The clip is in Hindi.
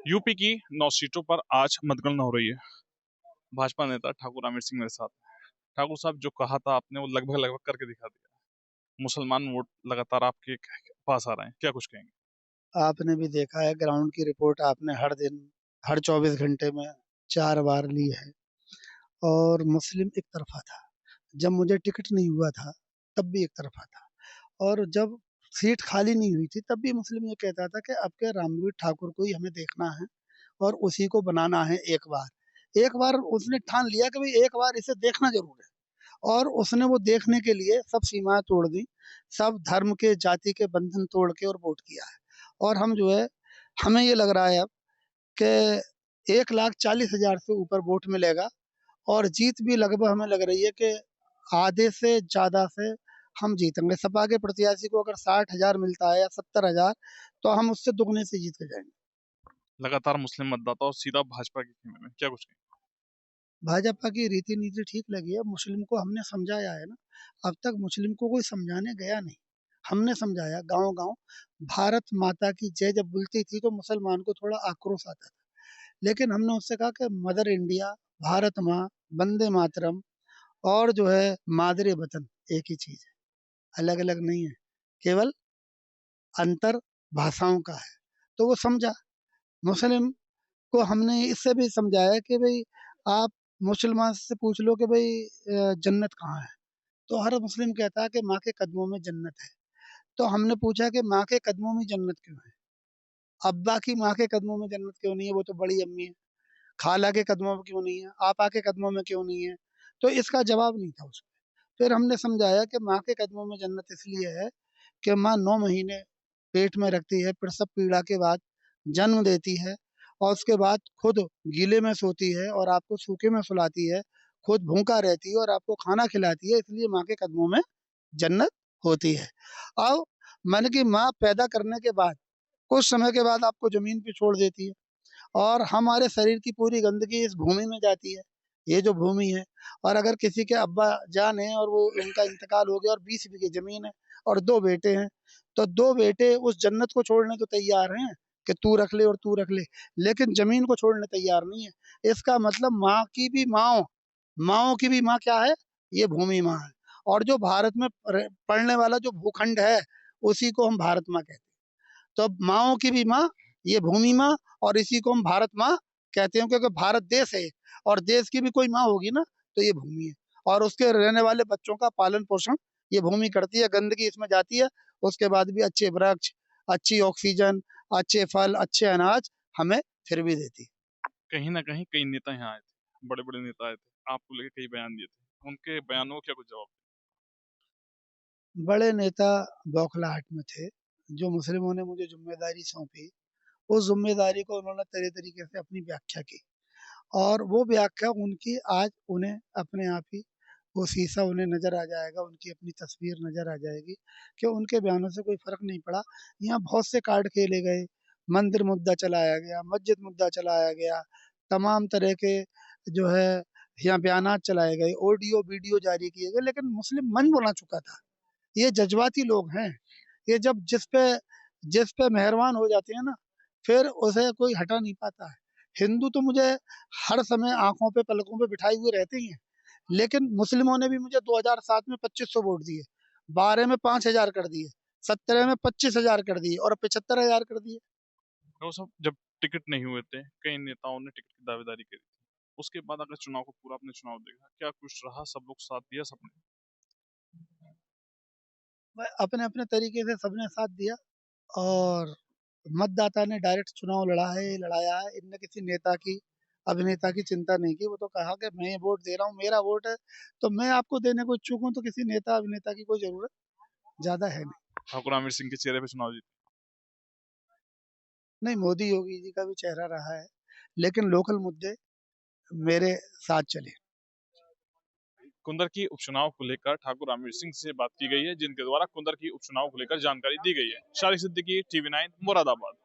यूपी की 9 सीटों पर आज मतगणना हो रही है। भाजपा नेता ठाकुर आमिर सिंह मेरे साथ हैं। ठाकुर साहब, जो कहा था आपने वो लगभग लगभग करके दिखा दिया। मुसलमान वोट लगातार आपके पास आ रहे हैं, क्या कुछ कहेंगे? आपने भी देखा है ग्राउंड की रिपोर्ट आपने हर दिन, हर 24 घंटे में 4 बार ली है और मुस्लिम एक तरफ़ा था। जब मुझे टिकट नहीं हुआ था, तब भी एक तरफ़ा था और जब सीट खाली नहीं हुई थी, तब भी मुस्लिम ये कहता था कि अब के रामवीर ठाकुर को ही हमें देखना है और उसी को बनाना है एक बार। एक बार उसने ठान लिया कि भई एक बार इसे देखना ज़रूर है और उसने वो देखने के लिए सब सीमाएँ तोड़ दी, सब धर्म के, जाति के बंधन तोड़ के और वोट किया है। और हम जो है, हमें ये लग रहा है अब कि 1,40,000 से ऊपर वोट मिलेगा और जीत भी लगभग हमें लग रही है कि आधे से ज़्यादा से हम जीतेंगे। सपा के प्रत्याशी को अगर 60,000 मिलता है या 70,000 तो हम उससे दुगने से जीत के जाएँगे। लगातार मुस्लिम मतदाता और सीधा भाजपा के खेमे में, क्या कुछ कहेंगे? भाजपा की रीति-नीति ठीक लगी है, मुस्लिम को हमने समझाया है ना। अब तक मुस्लिम को कोई समझाने गया नहीं। हमने समझाया गाँव-गाँव, भारत माता की जय जब बोलती थी तो मुसलमान को थोड़ा आक्रोश आता था। लेकिन हमने उससे कहा कि मदर इंडिया, भारत माँ, वंदे मातरम और जो है मादरे वतन एक ही चीज़ है, अलग-अलग नहीं है। केवल अंतर भाषाओं का है। तो वो समझा। मुस्लिम को हमने इससे भी समझाया कि भई आप मुसलमान से पूछ लो कि भई जन्नत कहाँ है? तो हर मुस्लिम कहता है कि माँ के कदमों में जन्नत है। तो हमने पूछा कि माँ के कदमों में जन्नत क्यों है? अब्बा की माँ के कदमों में जन्नत क्यों नहीं है? वो तो बड़ी अम्मी है। खाला के कदमों में क्यों नहीं है? आपा के कदमों में क्यों नहीं है? तो इसका जवाब नहीं था उसमें। फिर हमने समझाया कि माँ के कदमों में जन्नत इसलिए है कि माँ 9 महीने पेट में रखती है, प्रसव पीड़ा के बाद जन्म देती है और उसके बाद खुद गीले में सोती है और आपको सूखे में सुलाती है, खुद भूखा रहती है और आपको खाना खिलाती है, इसलिए माँ के कदमों में जन्नत होती है। अब माने कि माँ पैदा करने के बाद कुछ समय के बाद आपको ज़मीन पे छोड़ देती है और हमारे शरीर की पूरी गंदगी इस भूमि में जाती है। ये जो भूमि है और अगर किसी के अब्बा जान हैं और वो उनका इंतकाल हो गया और 20 बीघे ज़मीन है और 2 बेटे हैं, तो 2 बेटे उस जन्नत को छोड़ने को तैयार हैं कि तू रख ले और तू रख ले, लेकिन ज़मीन को छोड़ने तैयार नहीं है। इसका मतलब माँ की भी माँओं माँओं की भी माँ क्या है? ये भूमि माँ है और जो भारत में पड़ने वाला जो भूखंड है, उसी को हम भारत माँ कहते हैं। तो अब माँओं की भी माँ, ये भूमि माँ और इसी को हम भारत माँ कहते हैं क्योंकि भारत देश है और देश की भी कोई माँ होगी ना, तो ये भूमि है और उसके रहने वाले बच्चों का पालन-पोषण ये भूमि करती है, गंदगी इसमें जाती है, उसके बाद भी अच्छे वृक्ष, अच्छी ऑक्सीजन, अच्छे फल, अच्छे अनाज हमें फिर भी देती है। कहीं न कहीं कई नेता यहाँ आए थे, बड़े-बड़े नेता आए थे, आपको लेके कई बयान दिए थे। उनके बयानों को क्या कुछ जवाब? बड़े नेता बौखलाहट में थे, जो मुस्लिमों ने मुझे ज़िम्मेदारी सौंपी, उस ज़िम्मेदारी को उन्होंने तरीके से अपनी व्याख्या की। और वो व्याख्या उनकी आज उन्हें अपने आप ही वो शीशा उन्हें नज़र आ जाएगा, उनकी अपनी तस्वीर नज़र आ जाएगी कि उनके बयानों से कोई फ़र्क नहीं पड़ा। यहाँ बहुत से कार्ड खेले गए, मंदिर मुद्दा चलाया गया, मस्जिद मुद्दा चलाया गया, तमाम तरह के जो है यहाँ बयानात चलाए गए, ऑडियो, वीडियो जारी किए गए, लेकिन मुस्लिम मन बना चुका था। ये जज़्बाती लोग हैं। ये जब जिस पे मेहरबान हो जाते हैं ना, फिर उसे कोई हटा नहीं पाता है। हिंदू तो मुझे हर समय आँखों पे, पलकों पे बिठाए हुए रहते ही हैं। लेकिन मुस्लिमों ने भी मुझे 2007 में 2500 वोट दिए, 12 में 5000 कर दिए, 17 में 25,000 कर दिए और 75,000 कर दिए। वो सब जब टिकट नहीं हुए थे, कई नेताओं ने टिकट की दावेदारी करी थी। उसके बाद अगर चुनाव को पूरा आपने चुनाव देखा, क्या कुछ रहा? सब लोग साथ दिया सबने? वह अपने-अपने तरीके से सबने साथ दिया और मतदाता ने डायरेक्ट चुनाव लड़ा है, लड़ाया है। इनने किसी नेता की, अभिनेता की चिंता नहीं की। वो तो कहा कि मैं वोट दे रहा हूँ, मेरा वोट है, तो मैं आपको देने को इच्छुक हूँ, तो किसी नेता, अभिनेता की कोई ज़रूरत ज़्यादा है नहीं। ठाकुर आमिर सिंह के चेहरे पे चुनाव जीते। नहीं, मोदी, योगी जी का भी चेहरा रहा है, लेकिन लोकल मुद्दे मेरे साथ चले। कुंदर की उपचुनाव को लेकर ठाकुर आमिर सिंह से बात की गई है, जिनके द्वारा कुंदर की उपचुनाव को लेकर जानकारी दी गई है। शारिक सिद्दीकी, टीवी 9, मुरादाबाद।